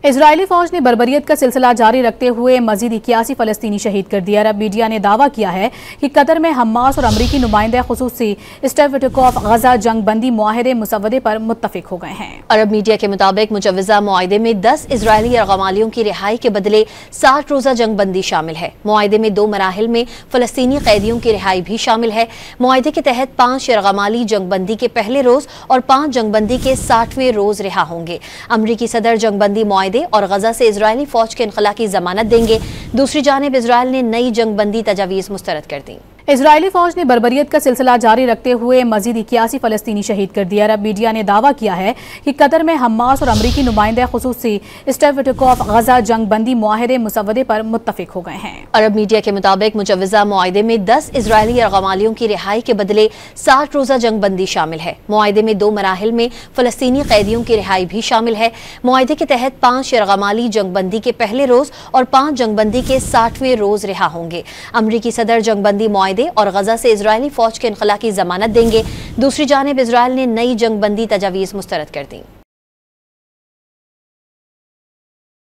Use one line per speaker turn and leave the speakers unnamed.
Israeli फौज ने बर्बरियत का सिलसिला जारी रखते हुए मजीद 81 फलस्तीनी शहीद कर दिया। अरब मीडिया ने दावा किया है कि कतर में हमास और अमरीकी नुमाइंदे खुसूसी स्टेफ विटकोफ गजा जंग बंदी मुआहदे मुसवदे पर मुत्तफिक हो गए हैं।
अरब मीडिया के मुताबिक मुजव्वजा मुआहदे में 10 इजरायली यरगमालियों की रिहाई के बदले 60 रोजा जंग बंदी शामिल है। मुआहदे में 2 मराहिल में फलस्तीनी कैदियों की रिहाई भी शामिल है। मुआहदे के तहत 5 यरगमाली जंग बंदी के पहले रोज और 5 जंग बंदी के 60वें रोज रिहा होंगे। अमरीकी सदर जंग बंदी मुआहदे और गजा से इजरायली फौज के इनखला की जमानत देंगे। दूसरी जानिब इजरायल ने नई जंग बंदी तजावीज़ मुस्तरद कर दी।
इजरायली फौज ने बर्बरियत का सिलसिला जारी रखते हुए मजीद 81 फलस्तीनी शहीद कर दिया। अरब मीडिया ने दावा किया है कि कतर में हमास और अमरीकी नुमाइंदे खुसूसी स्टेफ विटकोफ गजा जंग बंदी मुआहदे मुसवदे पर मुत्तफिक हो गए हैं।
अरब मीडिया के मुताबिक मुजव्वजा मुआहदे में 10 इजरायली यरगमालियों की रिहाई के बदले 60 रोजा जंग बंदी शामिल है। मुआहदे में 2 मराहिल में फलस्तीनी कैदियों की रिहाई भी शामिल है। मुआहदे के तहत 5 यरगमाली जंग बंदी के पहले रोज और 5 जंग बंदी के 60वें रोज रिहा होंगे। अमरीकी सदर जंग बंदी मुआहदे और गजा से इजरायली फौज के इनखला की जमानत देंगे। दूसरी जानिब इजरायल ने नई जंग बंदी तजावीज़ मुस्तरद कर दी।